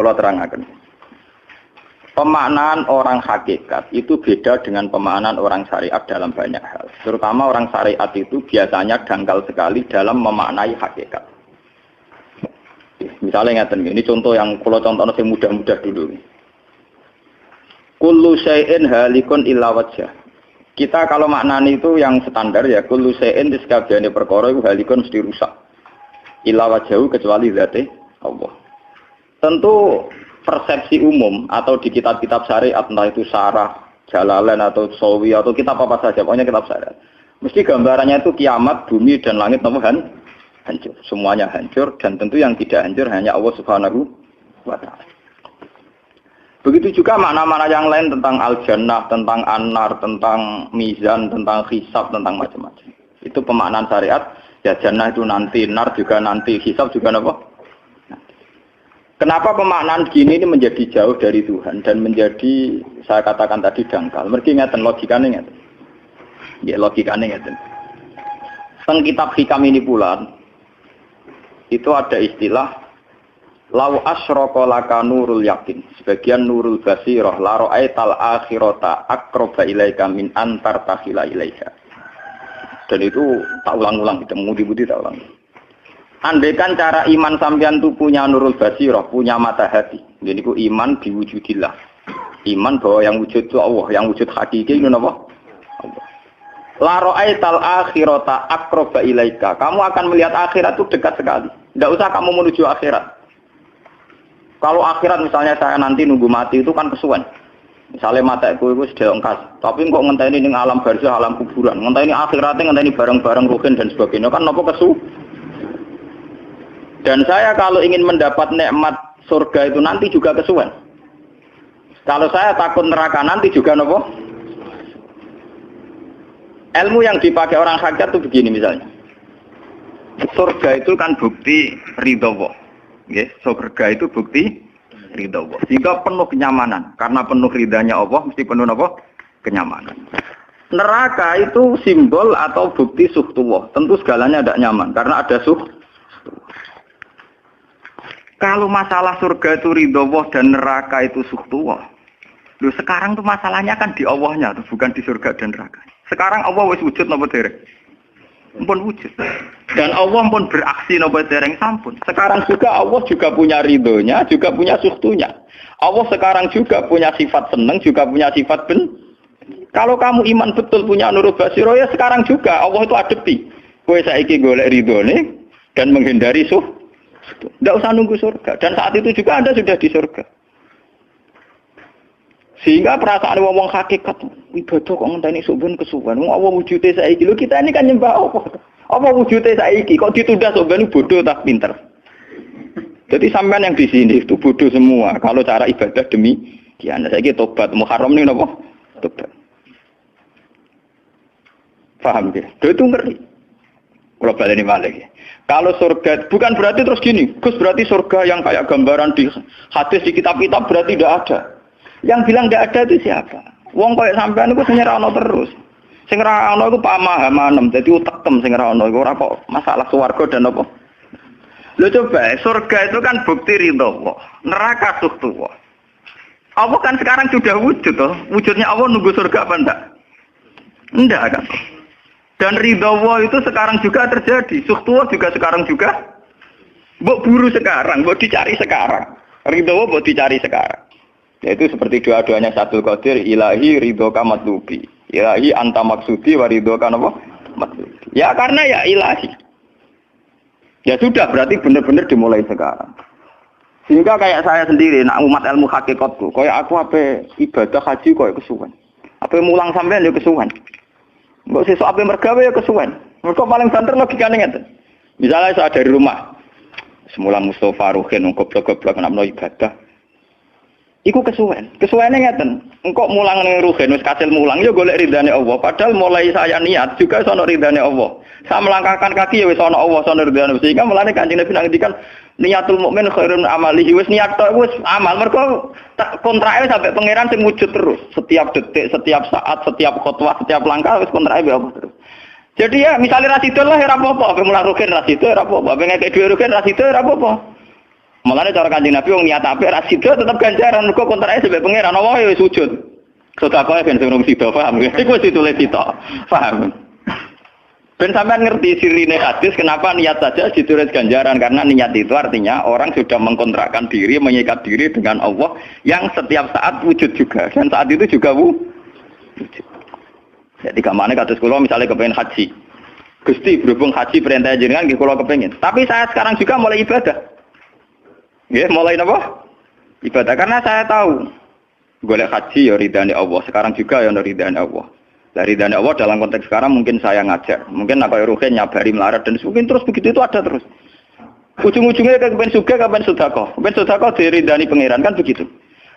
kula terangaken. Pemaknaan orang hakikat itu beda dengan pemaknaan orang syariat dalam banyak hal. Terutama orang syariat itu biasanya dangkal sekali dalam memaknai hakikat. Misalnya ngeten, ini contoh yang kalau contohnya yang mudah-mudah dulu. Kullu syai'in halikun illa wajhah. Kita kalau maknani itu yang standar ya, kullu syai'in disekabiane perkara itu halikun mesti rusak. Illa wajhahu kecuali zate Allah. Tentu persepsi umum atau di kitab-kitab syariat, entah itu Syarah, Jalalain atau Sawi atau kitab apa saja, pokoknya kitab syariat. Mesti gambarannya itu kiamat, bumi dan langit hancur. Semuanya hancur dan tentu yang tidak hancur hanya Allah Subhanahu wa Ta'ala. Begitu juga makna-makna yang lain tentang al-jannah, tentang an-nar, tentang mizan, tentang hisab, tentang macam-macam. Itu pemaknaan syariat. Ya jannah itu nanti, nar juga nanti, hisab juga apa? Kenapa pemaknaan gini ini menjadi jauh dari Tuhan dan menjadi, saya katakan tadi, dangkal. Mereka ngeten logikanya ngeten. Ya logikanya ngeten. Teng kitab hikam ini pula, itu ada istilah lau asyraka laka nurul yakin. Sebagian nurul basirah la ra'aital akhirata aqraba ilaika min antar takhila ilaika. Dan itu tak ulang-ulang, kita mengudi-mudi tak ulang. Andaikan cara iman sampean itu punya nurul basirah, punya mata hati. Jadi ku iman diwujudillah. Iman bahwa yang wujud itu Allah, yang wujud hakiki itu apa? Allah. La ra'aital akhirata aqraba ilaika. Kamu akan melihat akhirat itu dekat sekali. Tidak usah kamu menuju akhirat. Kalau akhirat misalnya saya nanti nunggu mati itu kan kesuwen. Misalnya mataku itu sudah engkas, tapi kok ngenteni ning alam barzah, alam kuburan. Ngenteni akhiratnya, ngenteni barang-barang ruhin dan sebagainya kan napa kesu? Dan saya kalau ingin mendapat nikmat surga itu nanti juga kesuwen. Kalau saya takut neraka nanti juga nopo. Ilmu yang dipakai orang hakikat itu begini misalnya. Surga itu kan bukti ridha Allah. Nggih, surga itu bukti ridha Allah. Sehingga penuh kenyamanan. Karena penuh ridhanya Allah mesti penuh nopo? Kenyamanan. Neraka itu simbol atau bukti suhtullah. Tentu segalanya tidak nyaman karena ada Kalau masalah surga itu ridho Allah dan neraka itu suhtullah. Loh sekarang tuh masalahnya kan di Allahnya, tuh, bukan di surga dan neraka. Sekarang Allah wis wujud napa dereng? Ampun wujud. Dan Allah pun beraksi napa dereng sampun. Sekarang juga Allah juga punya ridhonya, juga punya suhtunya. Allah sekarang juga punya sifat seneng, juga punya sifat Kalau kamu iman betul punya nurul basiro ya sekarang juga Allah itu adepi. Kowe saiki golek ridhone dan menghindari tidak usah nunggu surga. Dan saat itu juga Anda sudah di surga. Sehingga perasaan wong hakikat ibadah kok ngenteni suben kesuwen. Wong Allah wujude saiki. Lho kita ini kan nyembah apa? Apa wujude saiki kok ditunda suben bodoh tak pinter. Jadi sampean yang di sini itu bodoh semua. Kalau cara ibadah demikian. Saiki tobat Muharram nih napa? Tobat. Paham ya? Itu ngeri. Kalau baleni malih. Kalau surga bukan berarti terus gini, Gus berarti surga yang kayak gambaran di hadis di kitab-kitab berarti tidak ada. Yang bilang tidak ada itu siapa? Wong kayak sampean itu sing ora ono terus. Sing ora ono iku pamahaman, dadi utekem sing ora ono iku ora kok masalah swarga dan apa. Lho coba, surga itu kan bukti ridho Allah, neraka suhtullah. Allah kan sekarang sudah wujud toh. Wujudnya Allah nunggu surga apa enggak? Enggak kan? Dan ridha Allah itu sekarang juga terjadi. Suhtullah juga sekarang juga. Mbok buru sekarang, mbok dicari sekarang. Ridha Allah mbok dicari sekarang. Yaitu seperti doa-doanya Satul Qadir, ilahi ridhoka matlubi. Ilahi anta maksudi wa ridhoka apa? Matlubi. Ya karena ya ilahi. Ya sudah berarti benar-benar dimulai sekarang. Sehingga kayak saya sendiri, nak umat ilmu hakikatku, kayak aku apa ibadah haji kayak kesuwen. Apa mulang sampean ya kesuwen. Mbok sesuk ape mergawe ya kesuwen. Mergo paling banter logikane ngeten. Misalnya saya dari rumah. Semula Mustofa Ruhin goblok-goblok nak meno ibadah. Iku kesuwen. Kesuwene ngeten. Engko mulang ning Ruhin wis kasil mulang ya golek ridane Allah. Padahal mulai saya niat juga sono ridane Allah. Saya melangkahkan kaki ya wis sono Allah sono ridane. Sehingga mulane Kanjeng Nabi ngendikan niatul mukmin khairun amalihi wis niat tok wis amal mergo kontrake sampai pangeran sing wujud terus setiap detik, setiap saat, setiap khotbah, setiap langkah wis kontrake be Allah terus. Jadi ya misalnya ra sido lah ora apa-apa, apa mulang rugen ra sido ora apa-apa, pengen ke dhuwit rugen ra sido ora apa-apa. Mulane cara Kanjeng Nabi wong niat apik ra sida tetep ganjaran mergo kontrake sebab pangeran Allah ya sujud. Sedekah ben sing sida paham. Iku wis ditulis sita. Paham. Ben sampean ngerti sirine hadis kenapa niat saja ditulis ganjaran karena niat itu artinya orang sudah mengkontrakkan diri, mengikat diri dengan Allah yang setiap saat wujud juga dan saat itu juga wujud. Jadi kamane kados kula misalnya kepengin haji. Gusti berhubung haji perintah jenengan nggih kula kepengin. Tapi saya sekarang juga mulai ibadah. Nggih, mulai napa? Ibadah karena saya tahu golek haji ya ridane Allah. Sekarang juga ya ridane Allah. Dari ridane Allah dalam konteks sekarang mungkin saya ngajar. Mungkin apa Ruhin nyabari melarat dan mungkin terus begitu itu ada terus. Ujung-ujungnya kepen suga kapan sedekah. Kepen sedekah diridani pangeran kan begitu.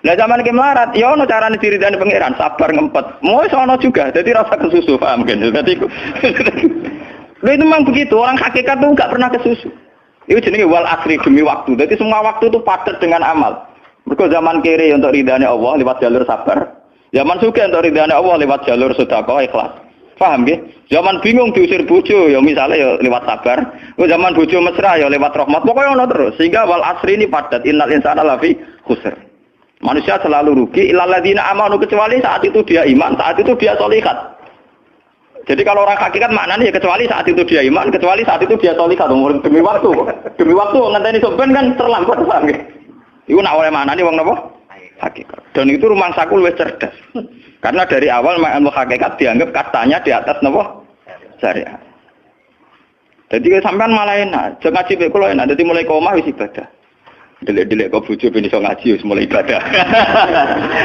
Lah zaman iki melarat ya ono carane diridani pangeran, sabar ngempet. Mau ono juga. Jadi rasa kesusu paham kan. Jadi lha itu memang begitu. Orang hakikat tuh enggak pernah kesusu. Itu jenenge wal asri demi waktu. Jadi semua waktu itu padat dengan amal. Mergo zaman kiri untuk ridane Allah lewat jalur sabar. Zaman sugih untuk ridane Allah lewat jalur sedekah ikhlas. Paham nggih? Zaman bingung diusir bojo ya misalnya ya lewat sabar. Zaman bojo mesra ya lewat rahmat. Pokoknya ono terus. Sehingga wal asri ini padat. Innal insana lafi khusr. Manusia selalu rugi illal ladzina amanu kecuali saat itu dia iman, saat itu dia sholihat. Jadi kalau orang hakikat maknanya ya kecuali saat itu dia iman, kecuali saat itu dia sholihat demi waktu. Demi waktu ngenteni sampean kan terlambat paham nggih. Iku nak oleh maknane wong napa? Hakikat. Dan itu rumah saku lebih cerdas. Karena dari awal ilmu hakikat dianggap katanya di atas napa? Syariat. Jadi sampean malah enak, jangan ngaji kok enak, dadi mulai omah wis ibadah. Delik-delik kok bojo ben iso ngaji wis mulai ibadah.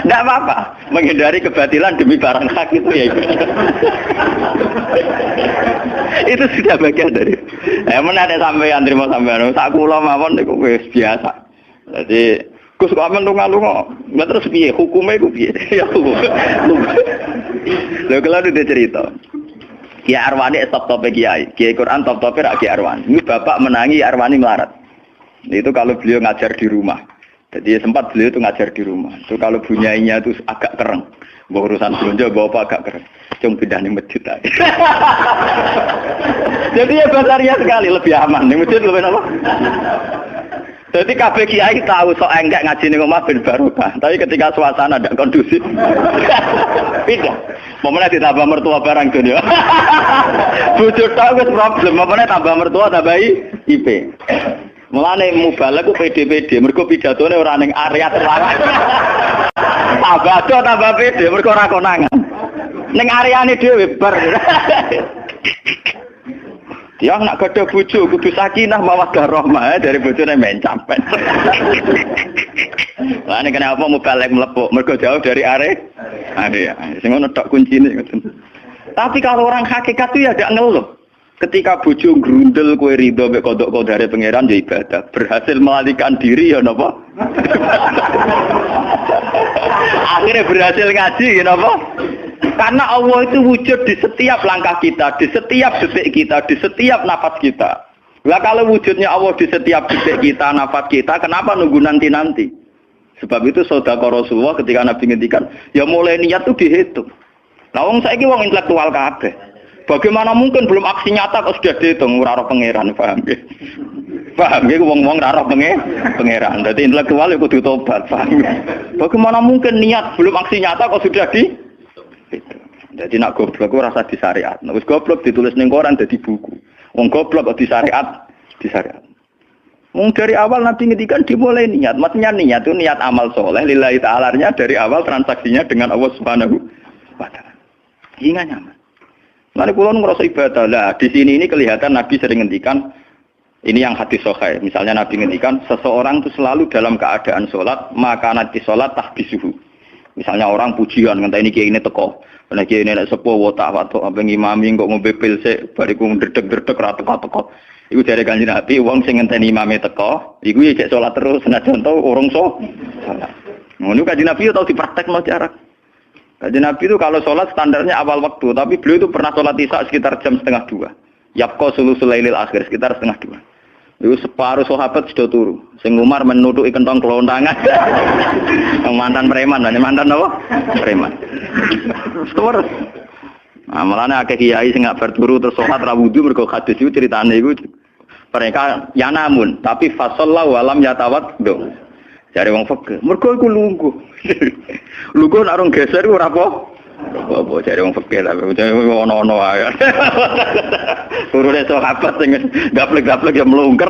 Enggak apa-apa, menghindari kebatilan demi barang hak itu ya. Itu sudah bagian dari. Menawa sampean trimo sampean, sak kula mawon niku wis biasa. Jadi Gus kok amen lunga-lunga. Lah terus piye hukume iku piye? Ya hukum. Lha kalau ada cerita. Kiai Arwani top-tope kiai. Kiai Quran top-tope ra Kiai Arwani. Ini bapak menangi Arwani melarat. Itu kalau beliau ngajar di rumah. Jadi sempat beliau itu ngajar di rumah. Itu kalau bunyainya itu agak kereng. Bawa urusan belanja bawa apa agak kereng. Cuma pindah di masjid aja. Jadi ya basaria sekali lebih aman. Di masjid lebih apa? Jadi kabeh kiai tahu sok enggak ngaji ning omah ben barokah. Tapi ketika suasana tidak kondusif. Pindah. Momennya ditambah mertua barang dunia. Bujur tahu wis problem. Momennya tambah mertua tambah IP. Mulane mubalek ku PD-PD mergo pidatone ora ning area terlarang. Tambah PD mergo ora konangan. Ning areane dhewe bar. Dia nak gadah bojo kudu sakinah mawaddah rahmah dari bojone men sampean. Lah nek kenapa mubalek mlepuk mergo jauh dari area. Sing ngono tok kuncine ngoten. Tapi kalau orang hakikat itu ya gak ngeluh. Ketika bojo grundel kowe ridho mek kodok kodare pangeran ya ibadah. Berhasil melalikan diri ya napa? Akhirnya berhasil ngaji ya napa? Karena Allah itu wujud di setiap langkah kita, di setiap detik kita, di setiap nafas kita. Lah kalau wujudnya Allah di setiap detik kita, nafas kita, kenapa nunggu nanti-nanti? Sebab itu sedekah Rasulullah ketika Nabi ngendikan, ya mulai niat itu dihitung. Lah wong saiki wong intelektual kabeh. Bagaimana mungkin belum aksi nyata kok sudah dihitung ora roh pangeran, paham nggih? Paham nggih wong-wong ora roh pangeran. Dadi intelektual ya kudu tobat, paham. Bagaimana mungkin niat belum aksi nyata kok sudah dihitung? Jadi nak goblok ku rasa di syariat. Nek wis goblok ditulis ning koran dadi buku. Wong goblok kok di syariat, di syariat. Wong dari awal Nabi ngendikan dimulai niat. Maksudnya niat itu niat amal soleh lillahi ta'ala-nya dari awal transaksinya dengan Allah Subhanahu wa taala. Hingga nyaman. Mane kula ngrasa ibadah. Lah di sini ini kelihatan Nabi sering ngendikan ini yang hadis sahih. Misalnya Nabi ngendikan seseorang itu selalu dalam keadaan salat, maka nanti salat tahbisuhu. Misalnya orang pujian ngenteni kiai ini teko. Nek kiai ini nek sepuh watak watuk apa ngimami kok ngombe pil sik bariku ndredeg-ndredeg ra teko-teko. Iku jare Kanjeng Nabi wong sing ngenteni imame teko, iku ya cek salat terus senajan to urung salat. Ngono Kanjeng Nabi tau dipraktekno jarak. Kanjeng Nabi itu kalau sholat standarnya awal waktu, tapi beliau itu pernah sholat isya sekitar jam 1:30. Yapqa sulusul lailil akhir sekitar 1:30. Itu separuh sahabat sudah turu. Sing Umar menutupi kentong kelontangan. Mantan preman, mantan apa? Preman. Terus. Nah, malane akeh kiai sing gak berturu terus sholat ra wudu mergo hadis itu ceritane iku Mereka ya namun, tapi fasallahu alam yatawaddo. Jare wong fikih, mergo iku lungguh. Lungguh nek orang geser ora apa? Apa jare wong fikih lah, ono-ono ae. Urune sahabat sing gaplek-gaplek ya mlungker.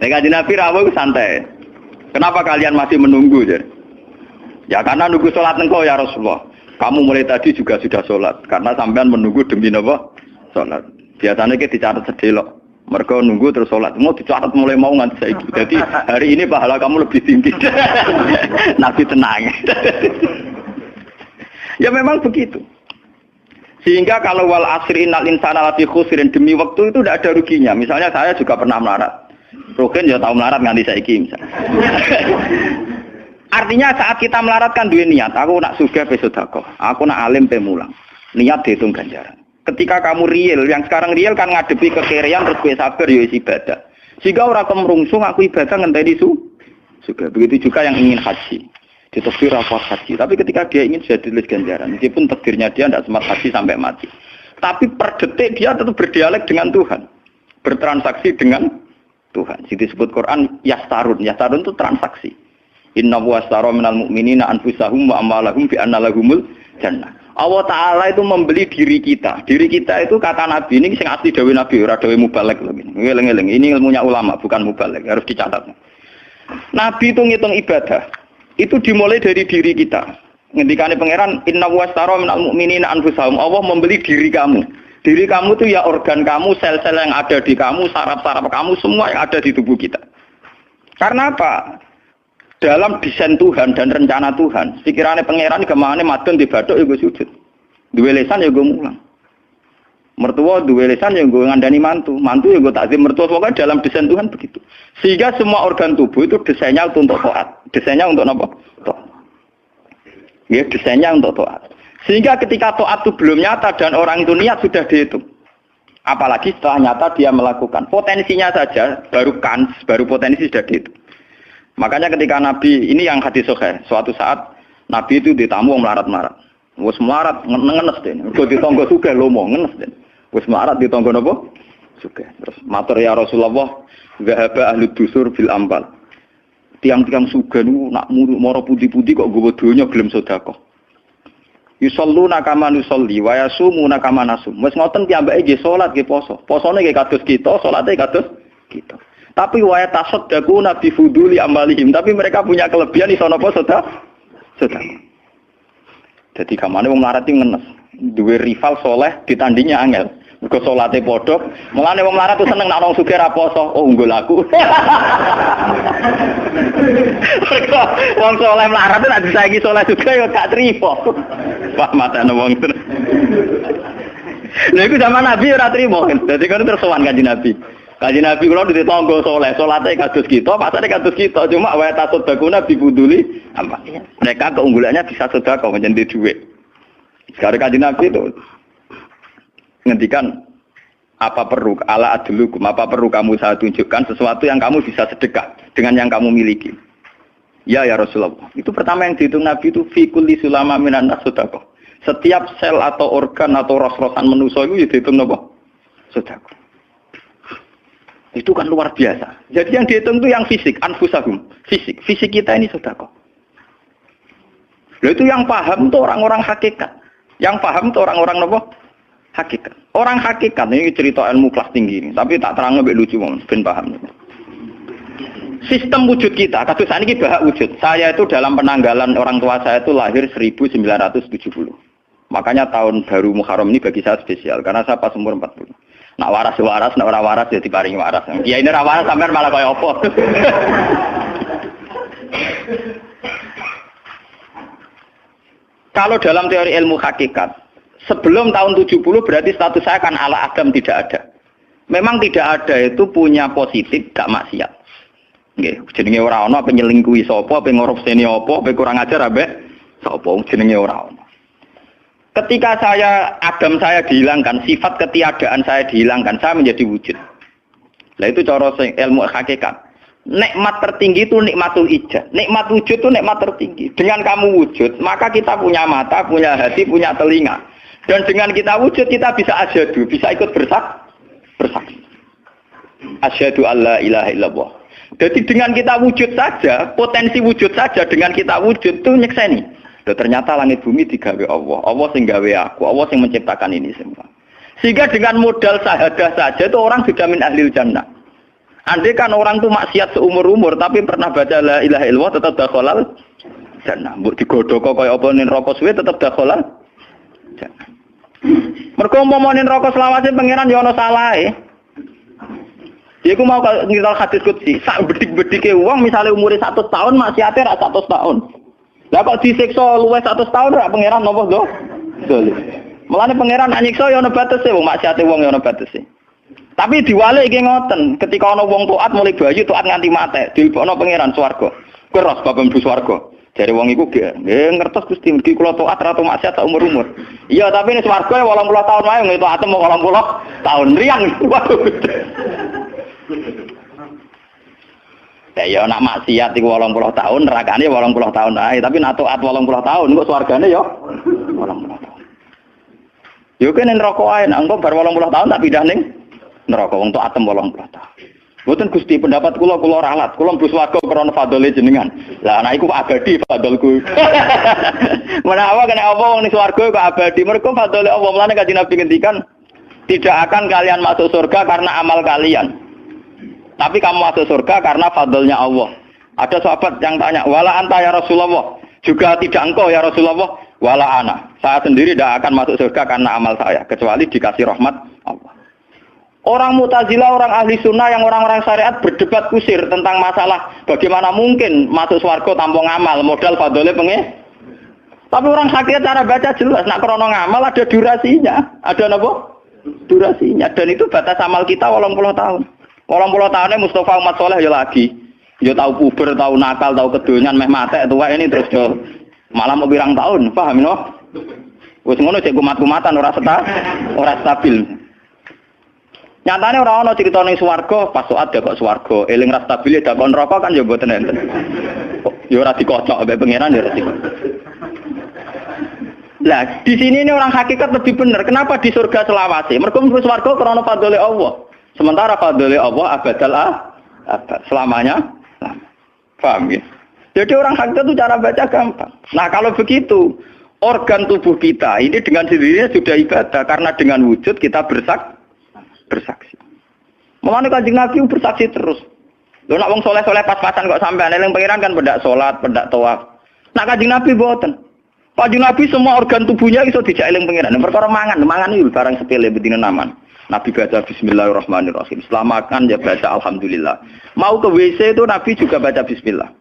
Kanjeng Nabi rawuh santai. Kenapa kalian masih menunggu, Jar? Ya karena nunggu sholat engkau ya Rasulullah. Kamu mulai tadi juga sudah sholat. Karena sampean menunggu demi apa? Sholat. Biasanya kita dicatat sedelok. Mereka nunggu terus sholat. Mau dicatat mulai mau nganti saiki. Jadi hari ini pahala kamu lebih tinggi. Nabi tenang. Ya memang begitu. Sehingga kalau wal asri innal insana lafi khusrin, demi waktu itu tidak ada ruginya. Misalnya saya juga pernah melarat. Rogen ya tahu melarat nganti saiki misalnya. Artinya saat kita melarat kan duwe niat, aku nak sugih pe sedekah, aku nak alim pe mulang. Niat dihitung ganjaran. Ketika kamu real, yang sekarang real kan ngadepi kekerian terus kowe sabar ya ibadah. Jika ora kemrungsung aku ibadah ngenteni sugih. Begitu juga yang ingin haji. Ditakdir apa haji, tapi ketika dia ingin sudah ditulis ganjaran, meskipun takdirnya dia tidak sempat haji sampai mati. Tapi per detik dia tetap berdialek dengan Tuhan. Bertransaksi dengan Tuhan. Jadi disebut Quran yastarun. Yastarun itu transaksi. Inna wasara minal mu'minina anfusahum wa amalahum bi anna lahumul jannah. Allah Ta'ala itu membeli diri kita. Diri kita itu kata Nabi, ini sing asli dawuh Nabi, ora dawuh mubalek lho ini. Ngeling-eling, ini ilmunya ulama, bukan mubalek, harus dicatat. Nabi itu ngitung ibadah. Itu dimulai dari diri kita. Ngendikane pangeran, inna wasara minal mu'minina anfusahum. Allah membeli diri kamu. Diri kamu itu ya organ kamu, sel-sel yang ada di kamu, saraf-saraf kamu, semua yang ada di tubuh kita. Karena apa? Dalam desain Tuhan dan rencana Tuhan, pikirannya pangeran kemana madon di bathuk ya gue sujud, duwe lesan ya gue mulang, mertua duwe lesan ya gue ngandani mantu ya gue takzim mertua. Pokoknya dalam desain Tuhan begitu. Sehingga semua organ tubuh itu desainnya untuk taat, desainnya untuk apa? Taat. Ya desainnya untuk taat. Sehingga ketika taat itu belum nyata dan orang itu niat sudah dihitung. Apalagi setelah nyata dia melakukan, potensinya saja baru potensi sudah dihitung. Makanya ketika Nabi, ini yang hadis sahih, suatu saat Nabi itu ditamu melarat-melarat. Wis melarat ngenes den. Mergo ditangga sugih lomo ngenes den. Wis melarat ditangga napa? Sugih. Terus matur ya Rasulullah, zahaba ahli dusur fil ambal. Tiang-tiang sugih niku nak mara pundi-pundi kok nggawa donya gelem sedekah. Yusalluna kama nusolli wa yasumuna kama nasum. Wis ngoten piyambake nggih salat nggih poso. Posone nggih kados kita, salate kados kita. Tapi waya tasaddaqu nabi fuduli amalihim. Tapi mereka punya kelebihan iso napa sedekah. Jadi kamane wong melarat iki ngenes. Duwe rival soleh ditandingi angel. Mergo salate padha. Mulane wong melarat tuh seneng nek wong sugih ra poso. Oh unggul aku. Mergo wong soleh melarat nek disaiki soleh juga ya gak trimo. Wah matane wong tenan. Lha iku zaman Nabi ora trimo. Dadi kan terus sowan Kanjeng Nabi. Kanjeng Nabi kula ditonggo saleh, salate kados kita, pasane kados kita, cuma wa tasodakuna bibuduli apa? Mereka keunggulannya bisa sedekah menjadi duit. Sekarang Kanjeng Nabi itu ngendikan apa perlu ala adlukum, apa perlu kamu saya tunjukkan sesuatu yang kamu bisa sedekah dengan yang kamu miliki. Ya Rasulullah. Itu pertama yang dihitung Nabi itu fi kulli sulama minan nas sedekah. Setiap sel atau organ atau ros-rosan manusia itu dihitung apa? Sedekah. Itu kan luar biasa. Jadi yang dihitung itu yang fisik, anfusahum, fisik. Fisik kita ini sedekah. Lalu itu yang paham itu orang-orang hakikat. Yang paham itu orang-orang apa? Hakikat. Orang hakikat ini cerita ilmu kelas tinggi ini, tapi tak terang lebih lucu ben paham. Sistem wujud kita, kasus ini bahak wujud. Saya itu dalam penanggalan orang tua saya itu lahir 1970. Makanya tahun baru Muharram ini bagi saya spesial karena saya pas umur 40. Nak waras, nak ora waras ya diparingi waras. Ya ini ra waras sampean malah kaya apa. Kalau dalam teori ilmu hakikat, sebelum tahun 70 berarti status saya kan ala Adam tidak ada. Memang tidak ada itu punya positif, gak maksiat. Nggih, jenenge ora ana apa nyelingkuhi sapa, apa ngorupseni apa, apa kurang ajar ambek sapa jenenge ora ana. Ketika Adam saya dihilangkan, sifat ketiadaan saya dihilangkan, saya menjadi wujud. Nah itu cara ilmu hakikat. Nikmat tertinggi itu nikmatul ijad. Nikmat wujud itu nikmat tertinggi. Dengan kamu wujud, maka kita punya mata, punya hati, punya telinga. Dan dengan kita wujud kita bisa asyhadu, bisa ikut bersaksi. Asyhadu alla ilaha illallah. Jadi dengan kita wujud saja, potensi wujud saja dengan kita wujud itu nyekseni. Loh, ternyata langit bumi digawe Allah. Allah sing gawe aku, Allah sing menciptakan ini semua. Sehingga dengan modal syahadah saja itu orang sudah min ahlil jannah. Andai kan orang itu maksiat seumur-umur tapi pernah baca la ilaha illallah tetap dakhalal jannah. Mbok digodhog kaya apa ning neraka suwe tetap dakhalal jannah. Mergo umpama ning neraka selawase pangeran ya ana salahe. Iku mau ngiral hadis qudsi, sak bedik-bedike wong misale umure 100 tahun maksiate ra 100 tahun. Lah kok disiksa luwih 100 tahun ra pangeran napa to? Dolim. Mulane pangeran nyiksa ya ana batese wong maksiate wong ya ana batese. Tapi diwale iki ngoten, ketika ana wong taat mulai bayi taat nganti mate, dilebokno pangeran swarga. Keros bab mlebu swarga. Jare wong iku nggih ngertos Gusti mergi kula taat ra tau maksiat sak umur-umur. Iya, tapi ning swarga 80 tahun wae ngene taat mau 80 tahun riang. Waduh. Ya nak maksiat iku 80 tahun, nerakane 80 tahun ae, tapi nak taat 80 tahun kok swargane ya 80 tahun. Yo kene neraka ae, nak engko bar 80 tahun tak pindah ning neraka wong taat 80 tahun. Mboten Gusti pendapat kula ralat, kula mlebu swarga krana fadhole jenengan. Lah anak iku abadi fadholku. Menawa kena apa wong ning swarga kok abadi, mergo fadhole Allah. Mulane Kanjeng Nabi ngendikan, tidak akan kalian masuk surga karena amal kalian. Tapi kamu masuk surga karena fadlnya Allah. Ada sahabat yang tanya, wala anta ya Rasulullah. Juga tidak engkau ya Rasulullah. Wala ana. Saya sendiri tidak akan masuk surga karena amal saya. Kecuali dikasih rahmat Allah. Orang Mu'tazilah, orang ahli sunnah yang orang-orang syariat berdebat kusir tentang masalah bagaimana mungkin masuk surga tanpa ngamal. Modal fadlnya Tapi orang hakikat cara baca jelas. Nak krono ngamal ada durasinya. Ada apa? Durasinya. Dan itu batas amal kita 80 tahun. 80 tahunnya Mustafa umat soleh ya lagi. Ya tahu puber, tahu nakal, tahu kedonyan, meh mate tua ini terus yo malah mau birang tahun, paham no? Wes ngono cek kumat-kumatan ora stabil. Nyatane ora ana cerita ning swarga, pas saat ya kok swarga, eling ra stabil dak kon neraka kan ya mboten enten. Ya ora dikocok mbek pangeran ya ora dikocok. Lah, di sini ini orang hakikat lebih benar. Kenapa di surga selawase? Mergo mlebu swarga krana fadhole Allah. Sementara fadhole Allah abadal abad selamanya. Paham ya? Jadi orang hakikat itu cara baca gampang. Nah, kalau begitu, organ tubuh kita ini dengan sendirinya sudah ibadah karena dengan wujud kita bersaksi. Mulane Kanjeng Nabi bersaksi terus. Lho nak wong soleh-soleh pas-pasan kok sampean eling pangeran kan pendak salat, pendak tawaf. Nak Kanjeng Nabi mboten. Kanjeng Nabi semua organ tubuhnya iso dijak eling pangeran. Perkara mangan iki barang sepele bedine naman. Nabi baca bismillahirrahmanirrahim. Setelah makan ya baca alhamdulillah. Mau ke WC itu Nabi juga baca bismillah.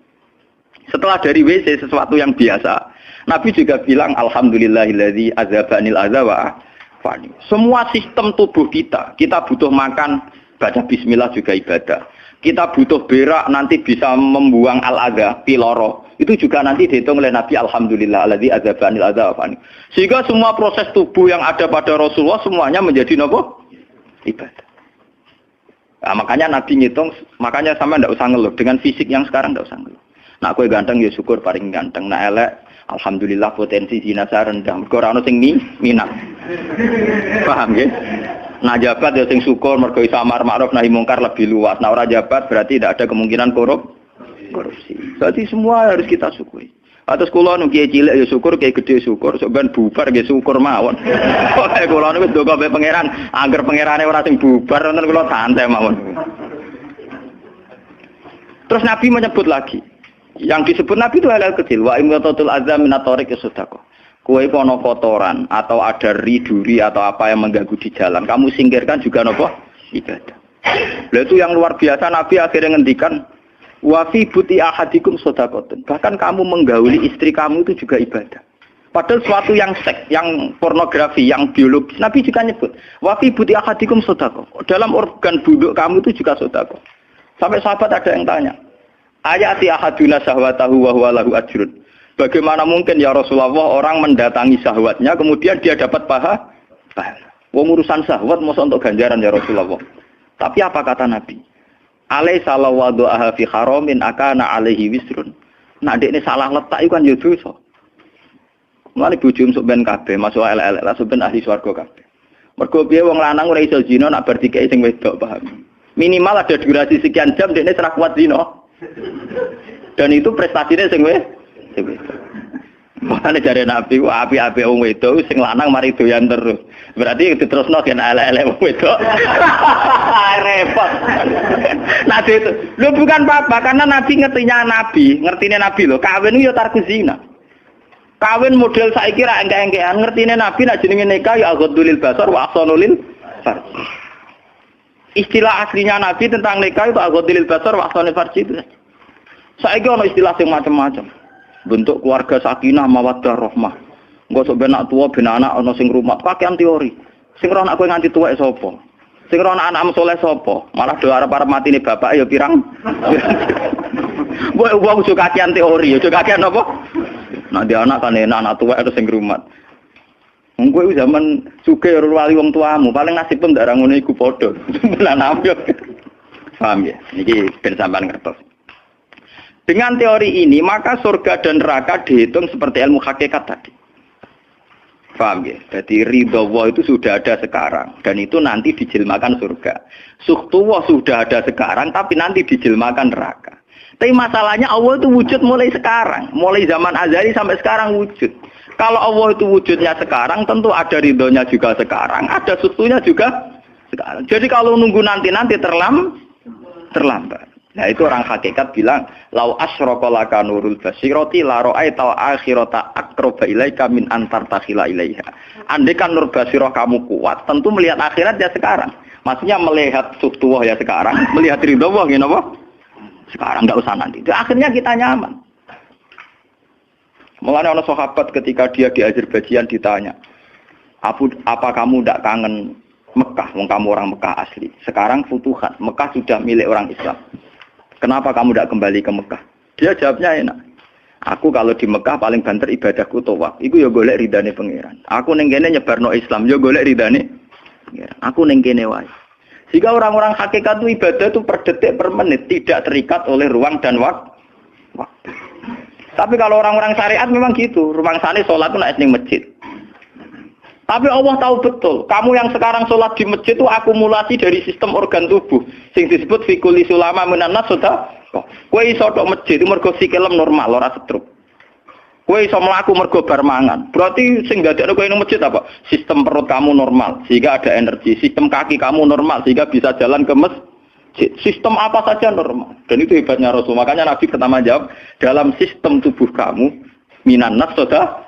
Setelah dari WC sesuatu yang biasa, Nabi juga bilang alhamdulillahilladzi azhabanil adza wa afani. Semua sistem tubuh kita butuh makan, baca bismillah juga ibadah. Kita butuh berak nanti bisa membuang al-adza, piloro. Itu juga nanti dihitung oleh Nabi alhamdulillahilladzi azhabanil adza wa afani. Sehingga semua proses tubuh yang ada pada Rasulullah semuanya menjadi apa? Ibadah. Nah, makanya Nabi ngitung, makanya sama ndak usah ngeluh dengan fisik yang sekarang ndak usah ngeluh. Nak kowe ganteng ya syukur paling ganteng, nak elek alhamdulillah potensi zina rendah. Mergo ora ono sing minat. Paham nggih? Nah jabat ya sing syukur mergo iso amar ma'ruf nahi mungkar lebih luas. Nah ora jabat berarti tidak ada kemungkinan korupsi. Jadi semua harus kita syukuri. Atus kula nu kiye cilik ya syukur, kiye gedhe syukur, sok ben bubar nggih syukur mawon. Pokoke kula niku ndonga be pangeran, angger pangerane ora sing bubar wonten kula santai mawon. Terus Nabi menyebut lagi. Yang disebut Nabi itu hal-hal kecil. Wa imatatul azza min at-tariq sedekah. Kowe ana kotoran atau ada duri atau apa yang mengganggu di jalan, kamu singkirkan juga napa? Ibadah. Lah itu yang luar biasa Nabi akhirnya ngendikan wa fi buti ahadikum sedekatun. Bahkan kamu menggauli istri kamu itu juga ibadah. Padahal suatu yang seks, yang pornografi, yang biologis, Nabi juga nyebut wa fi buti ahadikum sedekah. Dalam organ buduk kamu itu juga sedekah. Sampai sahabat ada yang tanya, ayati ahaduna syahwatahu wa huwa lahu ajrun. Bagaimana mungkin ya Rasulullah orang mendatangi syahwatnya kemudian dia dapat pahala? Wong urusan syahwat masa untuk ganjaran ya Rasulullah. Tapi apa kata Nabi? Alaysa lawadha'a fi haramin akana alaihi wisrun. Nah dekne salah letak iku kan ya dosa. Mulane bojomu sok ben kabeh, masuk elek-elek lah sok ben ahli swarga kabeh. Mergo piye wong lanang ora iso zina nak bar dikeki sing wedok, paham. Minimal ada durasi sekian jam dekne ora kuat zina. Dan itu prestasinya sing wedok. Makane jare Nabi ku api-api wong wedok sing lanang mari doyan terus. Berarti diterusno gen elek-elek wong wedok. Repot. Nabi itu, lu bukan apa-apa karena Nabi ngertine Nabi lho, kawin yo tarku zina. Kawin model saiki ra engke-engkean, ngertine Nabi nek jenenge nikah ya aghdulil basar wa ahsanulil farj. Istilah aslinya Nabi tentang nikah itu aghdulil basar wa ahsanul farj itu. Saiki ono istilah sing macam-macam. Bentuk keluarga sakinah mawaddah rahmah. Engko sok ben anak tuwa ben anak ana sing rumat, kakean teori. Sing ora anak kowe nganti tuwek sapa? Sing ora anak saleh sapa? Malah do arep-arep matine bapak ya pirang. Wong suka kakean teori, ya kakean apa? Nah dia anak kan enak, anak tua itu sing rumat. Wong kowe zaman sugih ora wali wong tuamu, paling nasibmu ndak ra ngono iku padha. Lan ambyok. Paham ya? Niki ben sampean ngertos. Dengan teori ini, maka surga dan neraka dihitung seperti ilmu hakikat tadi. Paham ya? Jadi ridha Allah itu sudah ada sekarang dan itu nanti dijelmakan surga. Suhtullah sudah ada sekarang tapi nanti dijelmakan neraka. Tapi masalahnya Allah itu wujud mulai sekarang, mulai zaman azali sampai sekarang wujud. Kalau Allah itu wujudnya sekarang, tentu ada ridhonya juga sekarang, ada sustunya juga sekarang. Jadi kalau nunggu nanti terlambat. Nah itu orang hakikat bilang, lau asyraka laka nurul basirati la ra'aital akhirata aqraba ilaika min antar takhila ilaiha. Andai kan nur basirah kamu kuat, tentu melihat akhirat ya sekarang. Maksudnya melihat suhtullah ya sekarang, melihat ridho Allah ya apa? Sekarang enggak usah nanti. Akhirnya kita nyaman. Mulanya orang sahabat ketika dia di Azerbaijan ditanya, apa kamu tidak kangen Mekah? Wong kamu orang Mekah asli. Sekarang futuhat, Mekah sudah milik orang Islam. Kenapa kamu tidak kembali ke Mekah? Dia jawabnya enak. Aku kalau di Mekah paling banter ibadahku tawaf. Iku ya golek ridane pangeran. Aku ning kene nyebarno Islam, ya golek ridane pangeran. Aku ning kene wae. Jika orang-orang hakikat itu ibadah itu per detik per menit, tidak terikat oleh ruang dan waktu. Tapi kalau orang-orang syariat memang gitu, ruang sana sholat itu naik di masjid. Tapi Allah tahu betul, kamu yang sekarang sholat di masjid itu akumulasi dari sistem organ tubuh, sing disebut fikuli sulama minanas sudah. Kowe iso tok masjid itu mergo sikilem normal, ora stroke. Kowe iso mlaku mergo bar mangan. Berarti sing dadekno kowe ning masjid apa? Sistem perut kamu normal sehingga ada energi, sistem kaki kamu normal sehingga bisa jalan ke masjid. Sistem apa saja normal. Dan itu hebatnya Rasul. Makanya Nabi pertama jawab, dalam sistem tubuh kamu minanas sudah.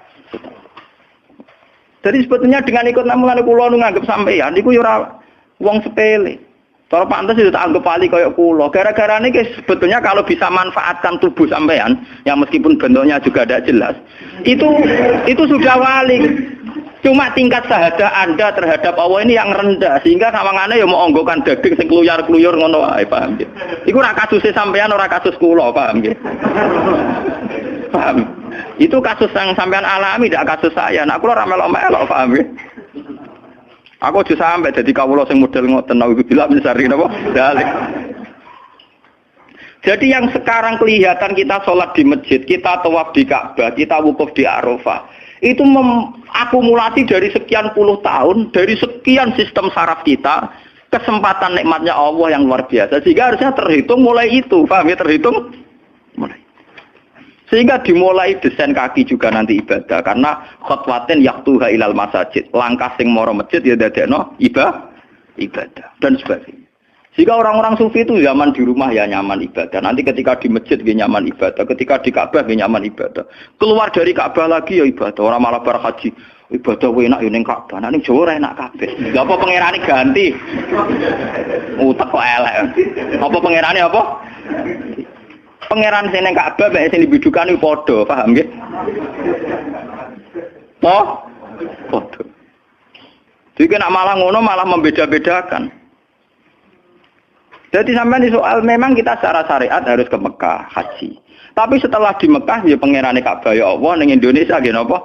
Jadi sebetulnya dengan ikut namungan kula nu nganggep sampeyan niku ya ora wong sepele. Cara pantes itu tak anggap pali kaya kula. Gara-gara niki sebetulnya kalau bisa manfaatkan tubuh sampeyan yang meskipun bentuknya juga tidak jelas, itu sudah wali. Cuma tingkat sahadah Anda terhadap Allah ini yang rendah sehingga sawangane ya mau onggokan daging sing kluyar-kluyur ngono wae, paham nggih. Iku ora kasuse sampeyan ora kasus kula, paham nggih. Paham. Itu kasus yang sampean alami, tidak kasus saya. Nah, aku ora melok-melok, paham ya? Aku aja sampai jadi kawula sing model ngoten nawi bila mencari napa? Dalik. Jadi yang sekarang kelihatan kita sholat di masjid, kita tawaf di Ka'bah, kita wukuf di Arafah, itu akumulasi dari sekian puluh tahun, dari sekian sistem saraf kita, kesempatan nikmatnya Allah yang luar biasa. Sehingga harusnya terhitung mulai itu, paham ya? Terhitung mulai. Sehingga dimulai desain kaki juga nanti ibadah karena khotwatin yaktuha ilal masajid, langkah sing moro masjid ya dadekno ibadah dan sebagainya. Sehingga orang-orang sufi itu zaman di rumah ya nyaman ibadah, nanti ketika di masjid dia nyaman ibadah, ketika di Ka'bah dia nyaman ibadah, keluar dari Ka'bah lagi ya ibadah. Orang malah bar haji ibadah enak yo ning Ka'bah, ning Jawa ora enak kabeh. Lha apa pangerane ganti? Utek kok elek. Apa pangerane apa? Pangeran sing ning Ka'bah mek sing dibidukan iku padha, paham nggih? Padha. Jadi nek malah ngono malah membeda-bedakan. Jadi sampai di soal memang kita secara syariat harus ke Mekah haji. Tapi setelah di Mekah ya pangerane Ka'bah ya Allah ning Indonesia nggih napa?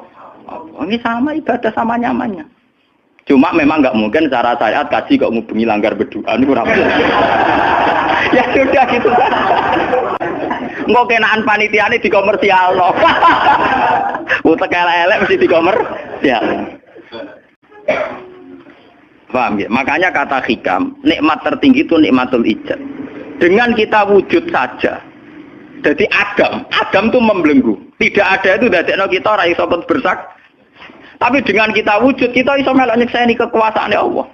Ini sama ibadah sama nyamannya. Cuma memang enggak mungkin secara syariat kaji kok ngubungi langgar berdoa niku ora mungkin. Ya sudah gitu kan. Engko kenaan panitiane dikomersialno. Utek elek mesti dikomer. Ya. Paham ya? Makanya kata hikam, nikmat tertinggi itu nikmatul ijad. Dengan kita wujud saja. Jadi Adam itu membelenggu. Tidak ada itu dadekno kita ora iso bersak. Tapi dengan kita wujud, kita iso melok nyekseni kekuasaane Allah.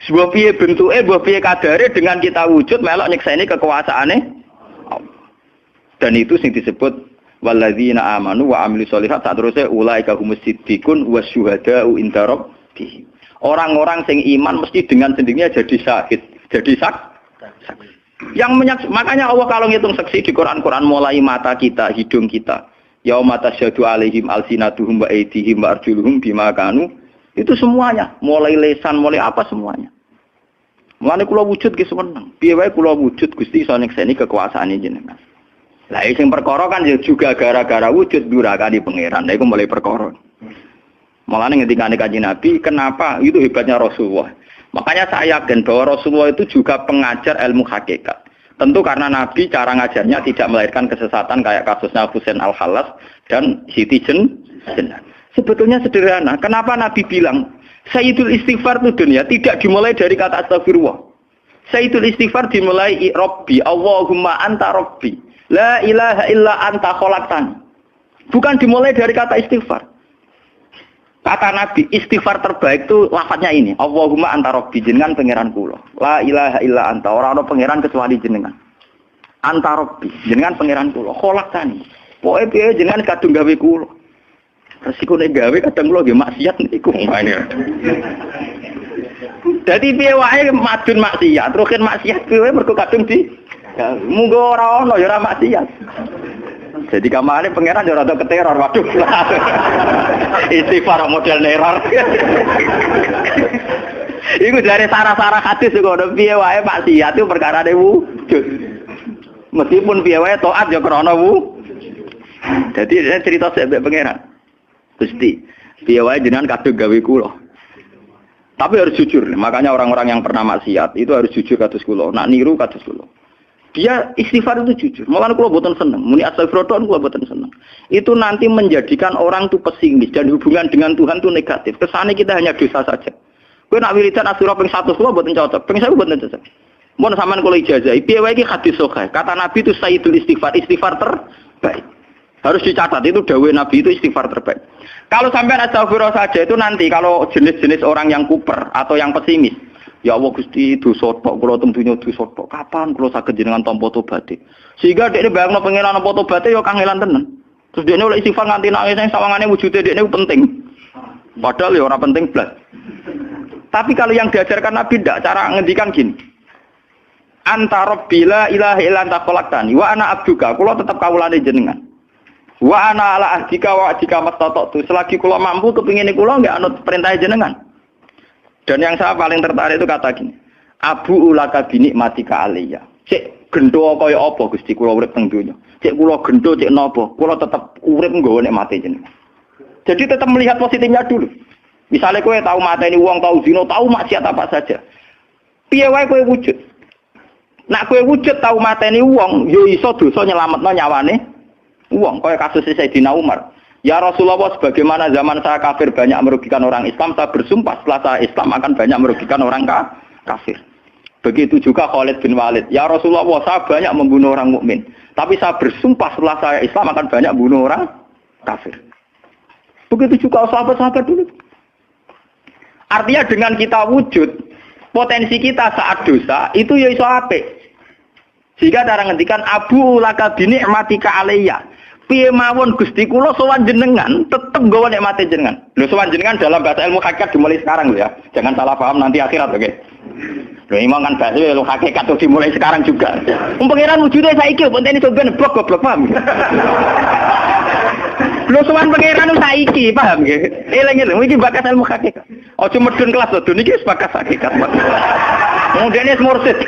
Sebuah piye bentuke, sebuah piye kadare dengan kita wujud melok nyekseni kekuasaane Allah. Dan itu sing disebut walladzina amanu wa amilus sholihat saterusé ulaika humus siddiqun wasyuhada'u inda rabbihim. Orang-orang sing iman mesti dengan sendirinya jadi syahid, jadi saksi. Makanya Allah kalau ngitung saksi di Quran mulai mata kita, hidung kita, yauma tasyhadu alaihim alsinatuhum wa aydihim wa arjuluhum bima kanu, itu semuanya, mulai lesan, mulai apa semuanya. Mulane kula wujud ki seneng. Piye wae kula wujud Gusti iso nyekseni kekuasaane jenengan. Lah sing perkara kan juga gara-gara wujud durakane pangeran. Lha iku mulai perkara. Mulane ngendikane Kanjeng Nabi, kenapa itu hebatnya Rasulullah. Makanya saya yakin bahwa Rasulullah itu juga pengajar ilmu hakikat. Tentu karena Nabi cara ngajarnya tidak melahirkan kesesatan kayak kasusnya Husain Al-Khallas dan Siti Jenar. Sebetulnya sederhana. Kenapa Nabi bilang Sayyidul Istighfar itu dunia tidak dimulai dari kata astagfirullah. Sayyidul Istighfar dimulai Rabbi, Allahumma anta Rabbi, la ilaha illa anta khalaqtani. Bukan dimulai dari kata istighfar. Kata Nabi, istighfar terbaik itu lafadznya ini. Allahumma anta Rabbi, jenengan pangeran kula. La ilaha illa anta, ora ana pangeran kecuali jenengan. Anta Rabbi, jenengan pangeran kula. Khalaqtani. Pokoke piye jenengan kadung gawe kula. Resikone gawe kadang kula nggih maksiat niku. Dadi piye wae madun maksiat, rukin maksiat piye mergo kadung di munggo ora ana ya ora maksiat. Jadi kamane pangeran yo rada keteror, waduh. Istighfar model neror. Iku dari sarah-sarah hadis kok piye wae maksiat itu perkarane wujud. Meskipun piye wae taat yo krana Jadi cerita sebab pangeran. Gusti, piye wae jenengan kadung gawe kula. Tapi harus jujur. Makanya orang-orang yang pernah maksiat itu harus jujur kados kula. Nak niru kados kula. Dia istighfar itu jujur. Malah kula boten seneng. Muni astagfirullah kula boten seneng. Itu nanti menjadikan orang itu pesimis dan hubungan dengan Tuhan itu negatif. Kesane kita hanya dosa saja. Kowe nak wiridan asura ping 100 kula boten cocok. Ping 1000 boten cocok. Mun sampean kula ijazah, piye wae iki hadis sahih. Kata Nabi itu sayyidul istighfar, istighfar terbaik. Harus dicatat itu dawuh Nabi itu istighfar terbaik. Kalau sampean astagfirullah saja itu nanti kalau jenis-jenis orang yang kuper atau yang pesimis. Ya Allah Gusti dosa tok kula tentunya dosa tok. Kapan kula saged jenengan tampa tobaté? Sehingga dekne bayangno pengenan tampa tobaté ya kangelan tenan. Terus dekne oleh istighfar nganti nangis sing sawangane wujude dekne penting. Padahal ya ora penting blas. Tapi kalau yang diajarkan Nabi ndak cara ngendikan gini. Anta Rabbi la ilaha illa anta khalaqtani wa ana abduka. Kula tetep kawulane jenengan. Wa ana ala ahdika wa ahdika mastata'tu. Selagi kula mampu kepingine kula nggak anut perintah jenengan. Dan yang saya paling tertarik itu kata gini, Abu ulaka binikmatika aliyya. Cek gendo kaya apa Gusti kula urip teng donya. Cek kula gendo cek napa, kula tetep urip nggawa nikmate jenengan. Jadi tetap melihat positifnya dulu. Misalnya kowe tahu mateni wong, tahu zina, tahu maksiat apa saja. Piye wae kowe wujud. Nak kowe wujud tahu mateni wong, yo iso dosa nyelametno nyawane wong. Kaya kasus Sayyidina Umar. Ya Rasulullah, sebagaimana zaman saya kafir banyak merugikan orang Islam, saya bersumpah setelah saya Islam akan banyak merugikan orang kafir. Begitu juga Khalid bin Walid. Ya Rasulullah, saya banyak membunuh orang mukmin, tapi saya bersumpah setelah saya Islam akan banyak membunuh orang kafir. Begitu juga sahabat-sahabat dulu. Artinya dengan kita wujud, potensi kita saat dosa itu ya iso apik. Sehingga cara ngendikan Abu laka binikmatika alayya. Piye mawon Gusti kula sowan jenengan tetep nggawa nikmate jenengan. Lho sowan jenengan dalam bahasa ilmu hakikat dimulai sekarang lho ya. Jangan salah paham nanti akhirat oke. Lho imam kan bahasa ilmu hakikat tuh dimulai sekarang juga. Pangeran wujude saiki pontene sampeyan blok paham. Lho sowan pangeran saiki paham nggih. Eling-eling iki bakas ilmu hakikat. Aja medun kelas lho niki wis bakas hakikat. Mudene mursid.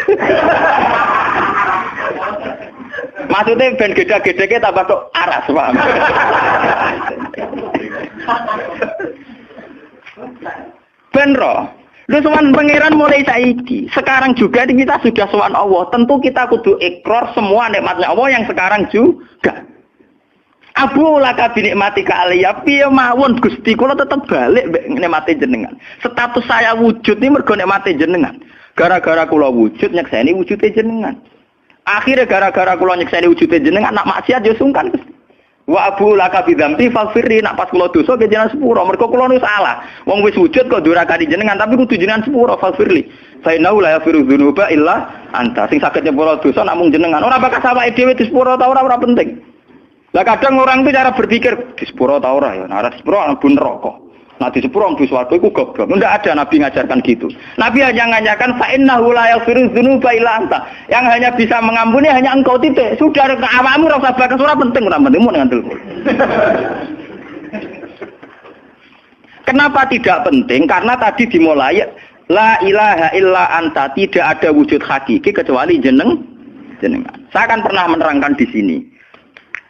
Maksudnya ben gede-gedeke tambah tok aras, paham? Ben roh. Lu sowan pangeran mulai saiki. Sekarang juga kita sudah sowan Allah. Tentu kita kudu ikrar semua nikmatnya Allah yang sekarang juga. Abu laka binikmati kaliya piye mawon Gusti kula tetep balik nikmati jenengan. Status saya wujud ini mergo nikmati jenengan. Gara-gara kula wujud nyekseni wujude jenengan. Akhirnya gara-gara kula nyekseni wujude jenengan nak maksiat yo sungkan Gusti. Wa abu laka bidzamti faghfirli nak pas kula dosa ke jenengan sepuro mergo kula nu salah. Wong wis wujud kok durakani jenengan tapi kudu jenengan sepuro faghfirli. Fa innahu la yaghfiru dzunuba illa anta. Sing saged nyepuro dosa namung jenengan. Ora bakal awake dhewe disepuro ta ora penting. Lah kadang orang itu cara berpikir disepuro ta ora ya. Ora disepuro mlebu neraka. Nah disepuro mlebu swarga iku goblok. Enggak ada nabi ngajarkan gitu. Nabi hanya ngajarkan fa innahu la yaghfiru dzunuba illa anta. Yang hanya bisa mengampuni hanya engkau titik. Sudah awakmu ora usah bakas ora penting mu dengan ilmu. Kenapa tidak penting? Karena tadi dimulai la ilaha illa anta, tidak ada wujud hakiki kecuali jenengan. Saya akan pernah menerangkan di sini.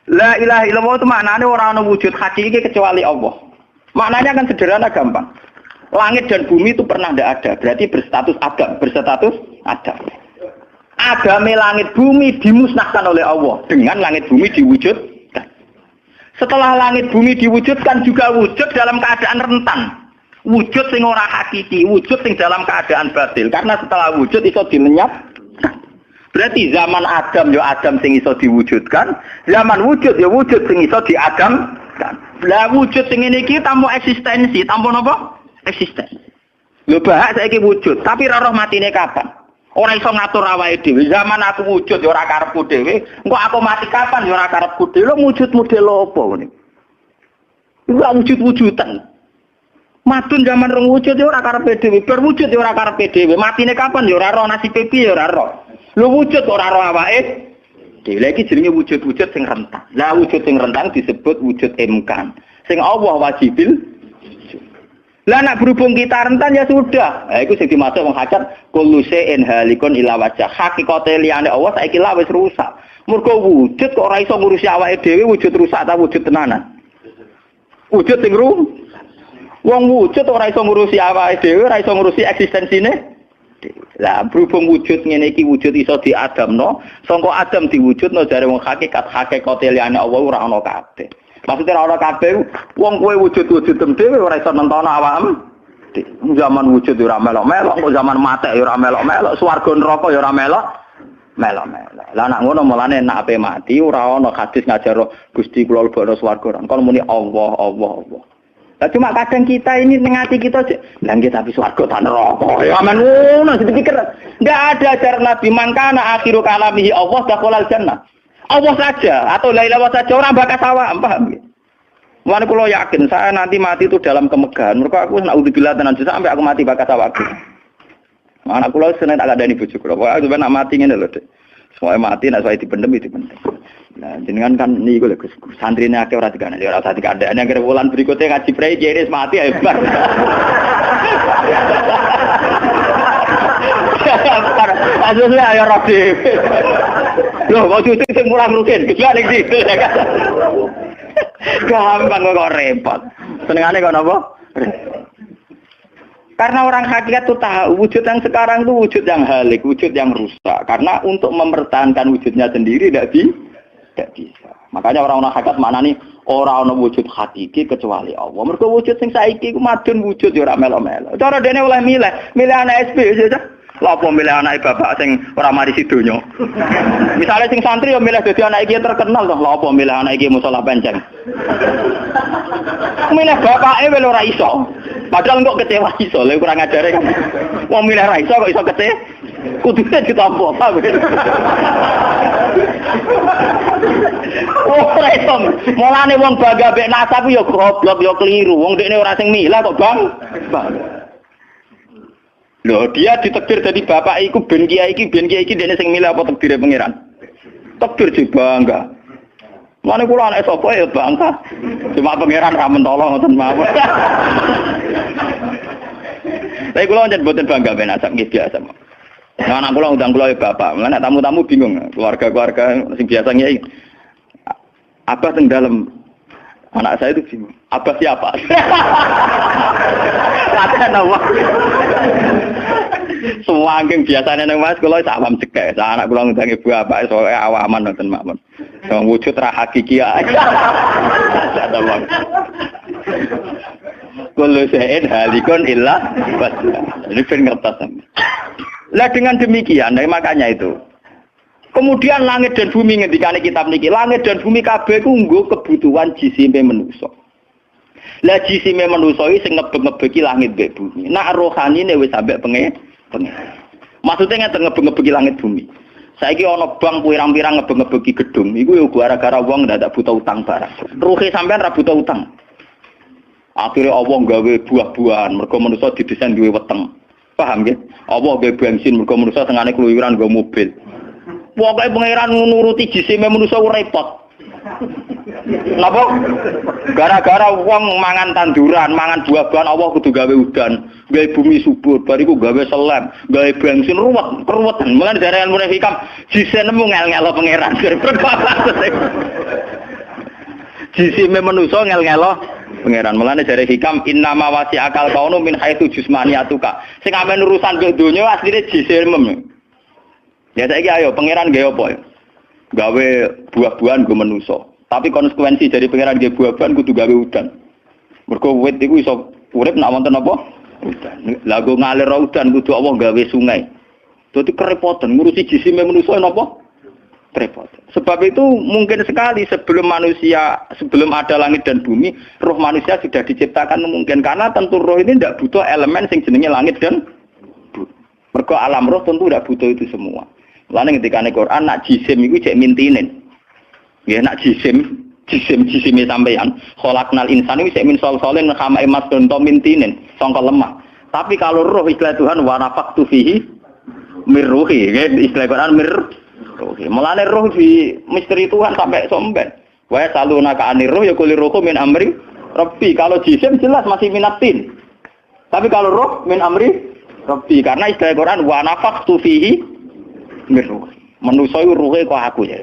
La ilaha illallah itu maknanya orang wujud hakiki kecuali Allah. Maknanya kan sederhana gampang. Langit dan bumi itu pernah tidak ada. Berarti berstatus Adam. Agame langit bumi dimusnahkan oleh Allah. Dengan langit bumi diwujudkan. Setelah langit bumi diwujudkan juga wujud dalam keadaan rentan. Wujud sing ora hakiki. Wujud sing dalam keadaan batil. Karena setelah wujud itu dilenyapkan. Berarti zaman Adam ya Adam sing iso diwujudkan. Zaman wujud ya wujud sing iso diadamkan. Lah wujud sing ngene iki tanpa eksistensi, tanpa napa? Eksistensi. Lho bahak saiki wujud, tapi ora roh matine kapan? Ora iso ngatur awake dhewe. Zaman aku wujud ya ora karepku dhewe, engko aku mati kapan ya ora karepku dhewe. Lho wujud model apa ngene? Iku wujud-wujudan. Madun zaman rong wujud ya ora karepe dhewe, bar wujud ya ora karepe dhewe. Matine kapan ya ora roh, nasibe piye ya ora roh. Lho wujud ora roh awake. Lagi jenenge wujud-wujud sing rentang. Lah wujud sing rentang disebut wujud imkan. Sing Allah wajibil. Lah nak berhubung kita rentan ya sudah. Nah iku sing dimaksud wong hajat kullu shay'in halikun ila wajh. Hakikate liyane Allah saiki lah wis rusak. Mergo wujud kok ora iso ngurusi awake dhewe wujud rusak ta wujud tenanan. Wujud sing wong wujud ora iso ngurusi awake dhewe, ora iso ngurusi eksistensine. Lah berhubung wujud ngene iki wujud iso diadamno, sangka Adam diwujudno jare wong hakikate liyane Allah ora ana kabeh. Maksudnya ora ana kabeh wong kowe wujud-wujud dhewe ora iso nentono awakmu. Zaman wujud ora melok-melok, kok zaman mate ya ora melok-melok, swarga neraka ya ora melok-melok. Lah nek ngono mulane nek ape mati ora ana hadis ngajar Gusti kula lebokno swarga. Kon muni Allah. Nah, cuma kadang kita ini ngati kita nggih tapi swarga ta neraka. Ya aman ngono dipikir. Enggak ada ajaran Nabi mangkana akhiru kalamihi Allah dakhalal jannah. Allah saja atau la ilaha saja orang bakas awak, paham nggih? Mulane kula yakin saya nanti mati itu dalam kemegahan. Mergo aku naudzubillah tenan sampai aku mati bakas awakku. Anak kula seneng tak kandhani bojo kula. Pokoke sampe nak mati ngene lho, Dik. Soale mati nek saya dipendem itu penting. Nah, jenengan kan niku lho Gus, santrine akeh ora dikandani, ora usah dikandani anggere wulan berikutnya ngaji prei jenis mati hebat. Asline ayo roh dhewe. Lho, kok cucu sing mulang rugen, gejala ning situ. Gampang kok repot. Senengane kok napa? Karena orang hakikat itu tahu wujud yang sekarang itu wujud yang halik, wujud yang rusak. Karena untuk mempertahankan wujudnya sendiri tidak bisa. Makanya orang-orang hakikat mana nih orang wujud hakiki kecuali Allah. Mereka wujud yang saiki ku madun wujud ya ora melo-melo. Cara dene oleh milih anak SP aja. Lha apa milih anak bapak sing ora mari sidonya. Misale sing santri ya milih dadi anak iki terkenal toh. Lha apa milih anak iki musala penceng. Milih bapake wel ora iso. Padahal kok kecewa iso, lha kurang ajare kan. Wong milih ra iso kok iso kecewa. Kudune ditampa, paham. Oh, iso. Mulane wong bangga mek nasab ya goblok ya keliru. Wong dekne ora sing milah kok, Bang. Loh, dia ditekdir dari bapak iku ben kiai iki dene sing milih apa takdire pangeran. Takdir sih bangga. Mane kula anak sapa ya bangga. Cuma pangeran ra mentolo ngoten mawon. Tapi kula njen mboten bangga ben asap nggih biasa. Nah, anak kula undang kula ya bapak. Mulane tamu-tamu bingung, keluarga-keluarga sing biasa nyai. Abah teng dalem. Anak saya itu bingung. Abah siapa? Kata nama. Semua angking biasanya nang Mas kula sak paham cekek. Anak kula ngundang ibu bapak soalnya awaman nonton mawon. Wujud ra hakiki ae. Kullu syai'in halikun illa wajhah. Ini ben ngertos. Lah dengan demikian, makanya itu. Kemudian langit dan bumi ngendikane kitab niki, langit dan bumi kabeh ku nggo kebutuhan jisime manusa. Lah jisime manusa iki sing ngebeg-ngebeki langit mbek bumi. Nak rohanine wis sampe pengen. Maksudnya ngeten ngebeg-ngebeki langit bumi. Saiki ana bank pirang-pirang ngebeg-ngebeki gedung, iku yo gara-gara wong ndak buta utang barang. Ruhe sampean ra buta utang. Akhire Allah gawe buah-buahan, mergo manusa didesain duwe weteng. Paham nggih? Allah gawe bensin mergo manusa tengane keluyuran nggo mobil. Pokoke pangeran nuruti jisime manusa repot. Napa? Gara-gara wong mangan tanduran, mangan buah-buahan Allah kudu gawe udan, gawe bumi subur, bariku gawe selam, gawe bensin ruwetan. Mulane dari ilmu hikam jisine nemu ngel-ngelo pangeran. Jisime manusa ngel-ngelo pangeran. Mulane dari hikam innama wasi akal kaunu min haitsu jismaniyatuka. Sing amen urusan ke donya asline jisime. Ya saiki ayo pangeran gawe apa ya? Gawe buah-buahan go manusa. Tapi konsekuensi dari pangeran gawe buah-buahan kudu gawe udan. Mergo wit iku iso urip nek wonten apa? Udan. Lah go ngalir udan kudu Allah gawe sungai. Dadi kerepotan ngurusi jisime manusa napa? Repot. Sebab itu mungkin sekali sebelum ada langit dan bumi, roh manusia sudah diciptakan mungkin karena tentu roh ini tidak butuh elemen sing jenenge langit dan bumi. Mergo alam roh tentu tidak butuh itu semua. Mulane ketika ning Quran nak jisim iku cek mintinen. Nggih nak jisime sampeyan. Khalaqnal insana iku cek min solsolin kama emas donto mintinen, sangka lemah. Tapi kalau roh istilah Tuhan wa nafaqtu fihi mir ruhi, istilah Quran mir ruhi. Mulane roh di misteri Tuhan sampai somben. Wa salunaka anir ruh ya kulir ruhu min amri rabbi. Kalau jisim jelas masih minatin. Tapi kalau roh min amri rabbi karena istilah Quran wa nafaqtu fihi miruh. Manusa iku ruhe kok aku ya.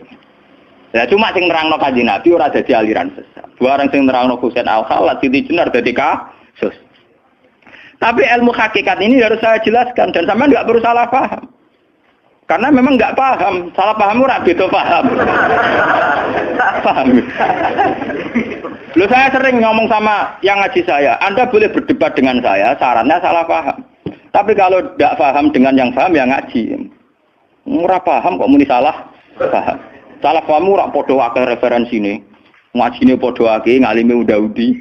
Lah cuma sing nerangno Kanjeng Nabi ora dadi aliran sesat. Barang sing nerangno Husain Al-Khallat Siti Jenar dadi kasus. Tapi ilmu hakikat ini harus saya jelaskan dan sampean enggak perlu salah paham. Karena memang enggak paham, salah paham ora beda paham. Paham. Loh saya sering ngomong sama yang ngaji saya, Anda boleh berdebat dengan saya, sarannya salah paham. Tapi kalau enggak paham dengan yang paham ya ngaji. Ora paham kok muni salah paham. Salah paham ora padha akeh referensine. Ngajine padha akeh, ngalime unda-undi.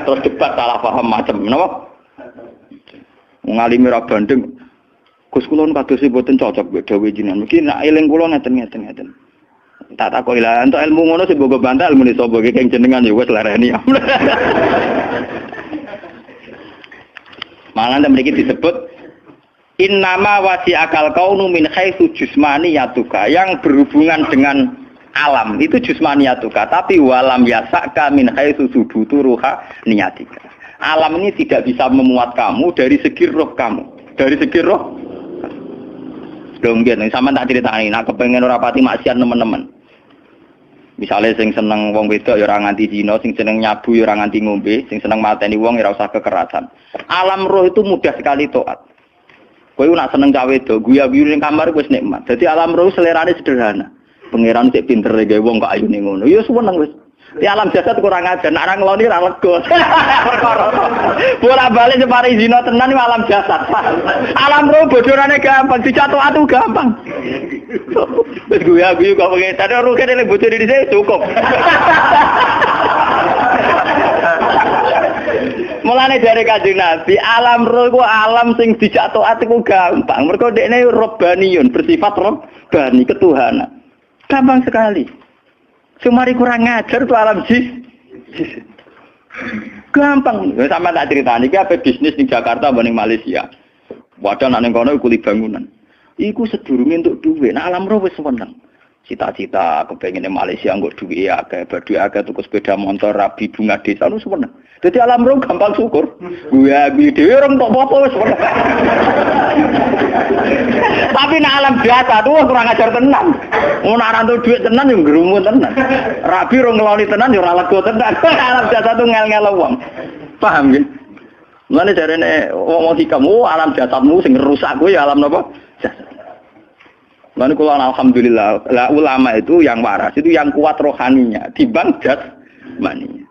Terus debat salah paham macam napa? Ngalime ra bandeng. Gus kula kados mboten cocok mbek dawuh jenengan. Mungkin nek eling kula ngeten. Tak takoki lah entuk ilmu ngono sing mbok bantah ilmune sapa iki keng jenengan ya wis lereni. Malah mriki disebut innama wasi akal kaunu min haitsu jismaniyatuka yang berhubungan dengan alam itu jismaniyatuka tapi walam yasaka min haitsu subutu ruha niyatika. Alam ini tidak bisa memuat kamu dari segi roh kamu. Dari segi roh. Dong nggih sampean tak critani nek kepengin ora pati maksiat teman-teman. Misalnya sing seneng wong wedok ya ora nganti zina, sing seneng nyabu ya ora nganti ngombe, sing seneng mateni wong ya ora usah kekerasan. Alam roh itu mudah sekali taat. Kowe nak seneng cawe wedok, guyu-guyu ning kamar wis nikmat. Dadi alam roh selerane sederhana. Pangeran sik pinter gawe wong kok ayune ngono. Ya seneng wis. Di alam jasad kurang ajar, nak orang ngeloni ra lega. Bolak-balik separi zina tenan iki alam jasad. Alam roh bodorane gampang, dicatu atu gampang. Wis guyu-guyu kok pengen tadi roh kene bocor di sini cukup. Mulane dari Kanjeng Nabi, alam roh ku alam sing dijatuh ati ku gampang. Mergo dekne robbaniyun, bersifat robbani, ketuhanan. Gampang sekali. Sumari kurang ngajar tuh alam jis. Gampang. Sama tak ceritani iki ape bisnis ning Jakarta mbek ning Malaysia. Wadah nang kono kuli bangunan. Iku sedurunge entuk dhuwit. Nah alam roh wis seneng. Cita-cita kepengin Malaysia nggo dhuwit akeh, badhe akeh tuku sepeda motor, rabi bunga desa nu seneng. Dadi alam roh gampang syukur. Gue dhewe ora entuk apa-apa wis seneng. Tapi nek alam biasa tuh kurang ajar tenan. Ngono ora entuk dhuwit tenan yo ngrumun tenan. Rabi ora ngeloni tenan yo ora lega tenan. Alam biasa tuh ngel-ngel wong. Paham nggih? Mulane jarene wong hikam, alam jasadmu sing rusak kuwi ya alam napa? Jasad. Lalu kalau alhamdulillah, lah ulama itu yang waras, itu yang kuat rohaninya, dibang jasmaninya.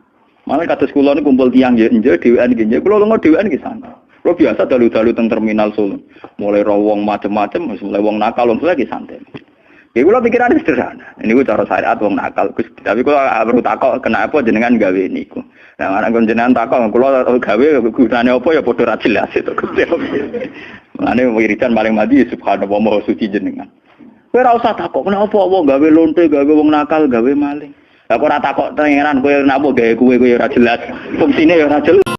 Malah kados kula niku kumpul tiyang njenje dhewean nggih. Kula lunga dhewean ki santai. Kula biasa dalu-dalu teng terminal Solo. Mulai rawong macem-macem, mulai wong nakal wong lagi santai. Ya kula pikirane sederhana. Niku cara syariat wong nakal. Tapi kula perlu takok kenapa jenengan gawe niku. Nah, ana jenengan takok kula gawe gunane apa ya padha ra jelas itu. Mane wiridan paling mati subhanallah maha suci jenengan. Kowe ora usah takok kenapa apa gawe lonte, gawe wong nakal, gawe maling. Lah kok ora takok pangeran kowe napa gawe kowe ora jelas. Fungsine ya ora jelas.